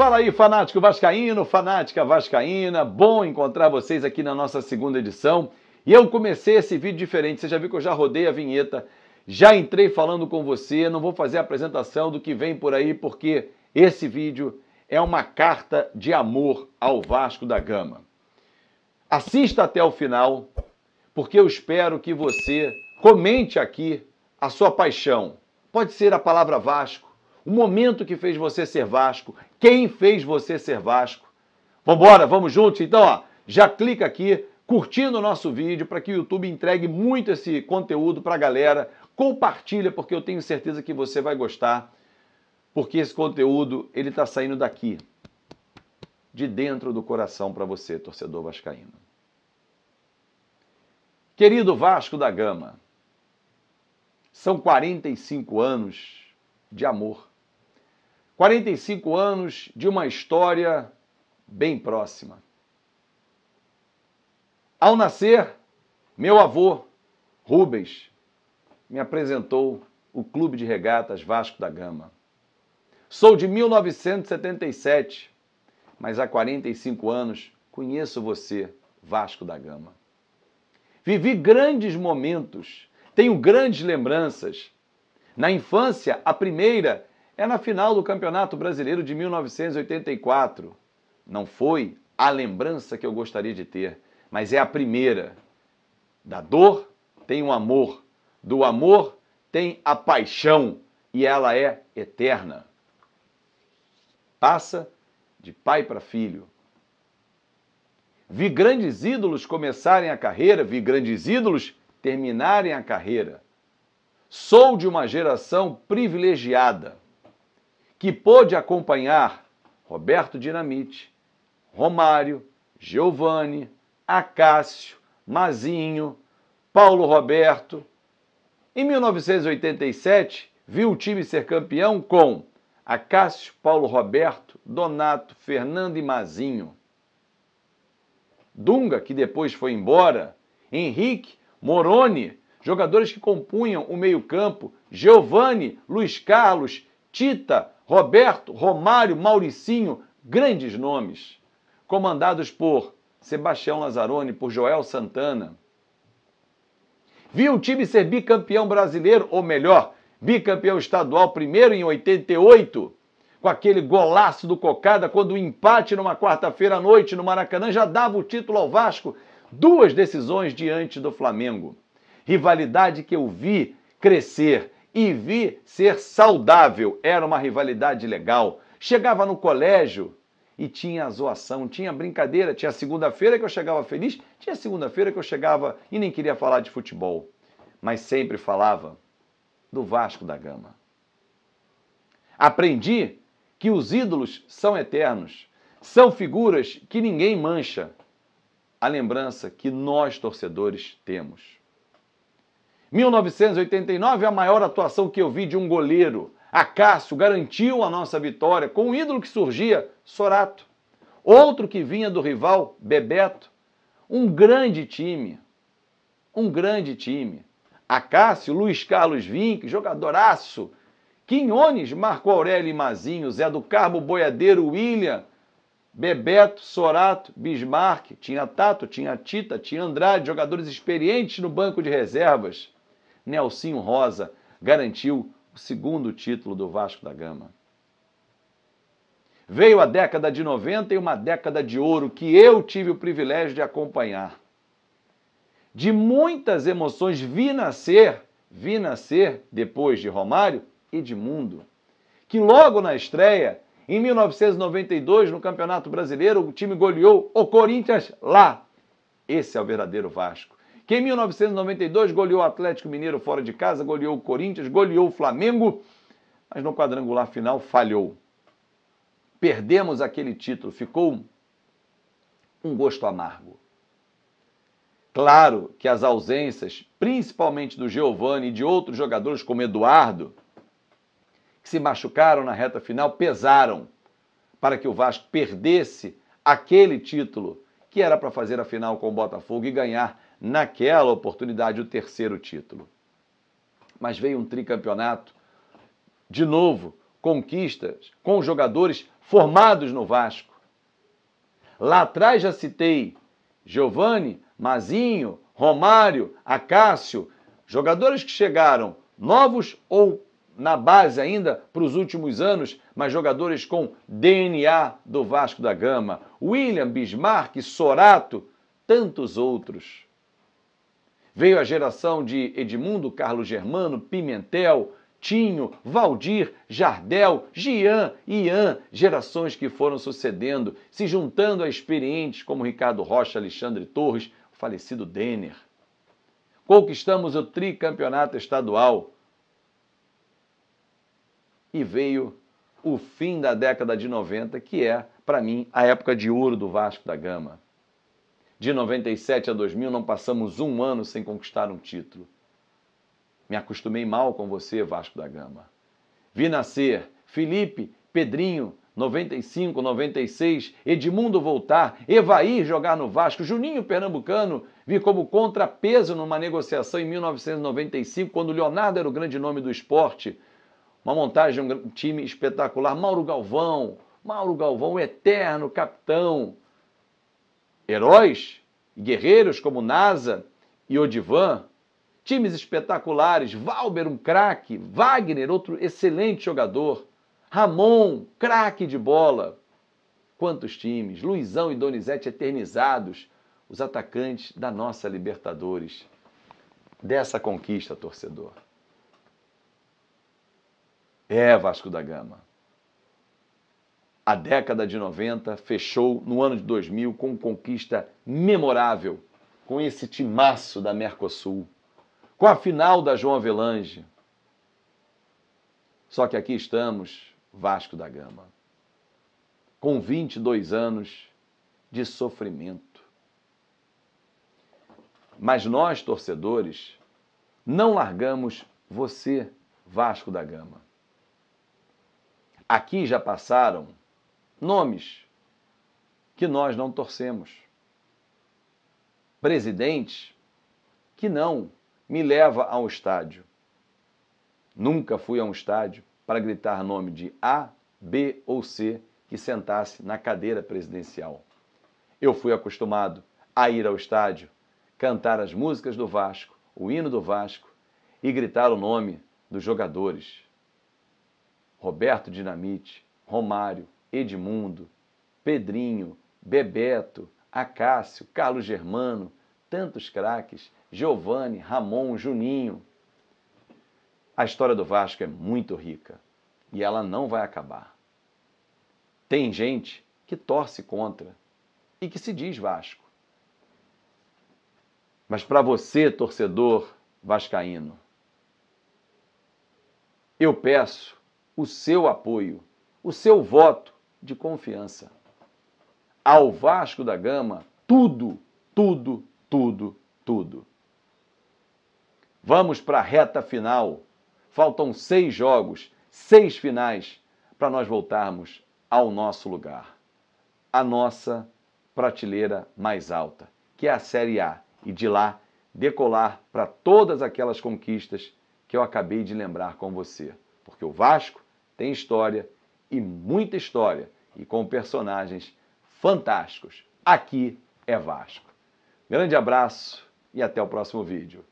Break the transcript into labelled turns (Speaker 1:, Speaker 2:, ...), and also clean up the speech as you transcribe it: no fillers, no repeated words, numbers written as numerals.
Speaker 1: Fala aí, fanático vascaíno, fanática vascaína, bom encontrar vocês aqui na nossa segunda edição. E eu comecei esse vídeo diferente, você já viu que eu já rodei a vinheta, já entrei falando com você, não vou fazer a apresentação do que vem por aí, porque esse vídeo é uma carta de amor ao Vasco da Gama. Assista até o final, porque eu espero que você comente aqui a sua paixão. Pode ser a palavra Vasco, o momento que fez você ser Vasco, quem fez você ser Vasco. Vambora, vamos juntos? Então, ó, já clica aqui, curtindo o nosso vídeo, para que o YouTube entregue muito esse conteúdo para a galera. Compartilha, porque eu tenho certeza que você vai gostar, porque esse conteúdo, ele está saindo daqui, de dentro do coração para você, torcedor vascaíno. Querido Vasco da Gama, são 45 anos de amor. 45 anos de uma história bem próxima. Ao nascer, meu avô, Rubens, me apresentou o Clube de Regatas Vasco da Gama. Sou de 1977, mas há 45 anos conheço você, Vasco da Gama. Vivi grandes momentos, tenho grandes lembranças. Na infância, a primeira é na final do Campeonato Brasileiro de 1984. Não foi a lembrança que eu gostaria de ter, mas é a primeira. Da dor tem o amor, do amor tem a paixão, e ela é eterna. Passa de pai para filho. Vi grandes ídolos começarem a carreira, vi grandes ídolos terminarem a carreira. Sou de uma geração privilegiada, que pôde acompanhar Roberto Dinamite, Romário, Giovani, Acácio, Mazinho, Paulo Roberto. Em 1987, vi o time ser campeão com Acácio, Paulo Roberto, Donato, Fernando e Mazinho. Dunga, que depois foi embora, Henrique, Moroni, jogadores que compunham o meio-campo, Giovani, Luiz Carlos, Tita, Roberto, Romário, Mauricinho, grandes nomes, comandados por Sebastião Lazzaroni, por Joel Santana. Vi o time ser bicampeão brasileiro, ou melhor, bicampeão estadual primeiro em 88, com aquele golaço do Cocada, quando o empate numa quarta-feira à noite no Maracanã já dava o título ao Vasco, 2 decisões diante do Flamengo. Rivalidade que eu vi crescer e vi ser saudável. Era uma rivalidade legal. Chegava no colégio e tinha a zoação, tinha brincadeira, tinha segunda-feira que eu chegava feliz, tinha segunda-feira que eu chegava e nem queria falar de futebol, mas sempre falava do Vasco da Gama. Aprendi que os ídolos são eternos, são figuras que ninguém mancha. A lembrança que nós, torcedores, temos. 1989, a maior atuação que eu vi de um goleiro. Acácio garantiu a nossa vitória com um ídolo que surgia, Sorato. Outro que vinha do rival, Bebeto. Um grande time. Um grande time. Acácio, Luiz Carlos Vinck, jogadoraço. Quinhones, Marco Aurélio e Mazinho, Zé do Carmo, Boiadeiro, William, Bebeto, Sorato, Bismarck, tinha Tato, tinha Tita, tinha Andrade, jogadores experientes no banco de reservas. Nelsinho Rosa garantiu o 2º título do Vasco da Gama. Veio a década de 90 e uma década de ouro que eu tive o privilégio de acompanhar. De muitas emoções vi nascer depois de Romário, Edmundo, que logo na estreia, em 1992, no Campeonato Brasileiro, o time goleou o Corinthians lá. Esse é o verdadeiro Vasco. Que em 1992 goleou o Atlético Mineiro fora de casa, goleou o Corinthians, goleou o Flamengo, mas no quadrangular final falhou. Perdemos aquele título, ficou um gosto amargo. Claro que as ausências, principalmente do Giovani e de outros jogadores como Eduardo, que se machucaram na reta final, pesaram para que o Vasco perdesse aquele título que era para fazer a final com o Botafogo e ganhar naquela oportunidade o 3º título. Mas veio um tricampeonato, de novo, conquistas com jogadores formados no Vasco. Lá atrás já citei Giovani, Mazinho, Romário, Acácio, jogadores que chegaram novos ou na base ainda para os últimos anos, mas jogadores com DNA do Vasco da Gama. William, Bismarck, Sorato, tantos outros. Veio a geração de Edmundo, Carlos Germano, Pimentel, Tinho, Valdir, Jardel, Gian, Ian, gerações que foram sucedendo, se juntando a experientes como Ricardo Rocha, Alexandre Torres, o falecido Denner. Conquistamos o tricampeonato estadual e veio o fim da década de 90, que é, para mim, a época de ouro do Vasco da Gama. De 97 a 2000 não passamos um ano sem conquistar um título. Me acostumei mal com você, Vasco da Gama. Vi nascer Felipe, Pedrinho, 95, 96, Edmundo voltar, Evair jogar no Vasco, Juninho Pernambucano, vi como contrapeso numa negociação em 1995, quando Leonardo era o grande nome do esporte. Uma montagem de um time espetacular. Mauro Galvão, o eterno capitão. Heróis e guerreiros como Nasa e Odivan. Times espetaculares. Valber, um craque. Wagner, outro excelente jogador. Ramon, craque de bola. Quantos times. Luizão e Donizete eternizados. Os atacantes da nossa Libertadores. Dessa conquista, torcedor. Vasco da Gama. A década de 90 fechou no ano de 2000 com conquista memorável, com esse timaço da Mercosul, com a final da João Avelange. Só que aqui estamos, Vasco da Gama, com 22 anos de sofrimento. Mas nós, torcedores, não largamos você, Vasco da Gama. Aqui já passaram nomes que nós não torcemos. Presidente que não me leva ao estádio. Nunca fui a um estádio para gritar nome de A, B ou C que sentasse na cadeira presidencial. Eu fui acostumado a ir ao estádio, cantar as músicas do Vasco, o hino do Vasco e gritar o nome dos jogadores. Roberto Dinamite, Romário, Edmundo, Pedrinho, Bebeto, Acácio, Carlos Germano, tantos craques, Giovani, Ramon, Juninho. A história do Vasco é muito rica e ela não vai acabar. Tem gente que torce contra e que se diz Vasco. Mas para você, torcedor vascaíno, eu peço o seu apoio, o seu voto de confiança. Ao Vasco da Gama, tudo, tudo, tudo, tudo. Vamos para a reta final. Faltam 6 jogos, 6 finais, para nós voltarmos ao nosso lugar. A nossa prateleira mais alta, que é a Série A. E de lá, decolar para todas aquelas conquistas que eu acabei de lembrar com você. Porque o Vasco tem história e muita história, e com personagens fantásticos. Aqui é Vasco. Grande abraço e até o próximo vídeo.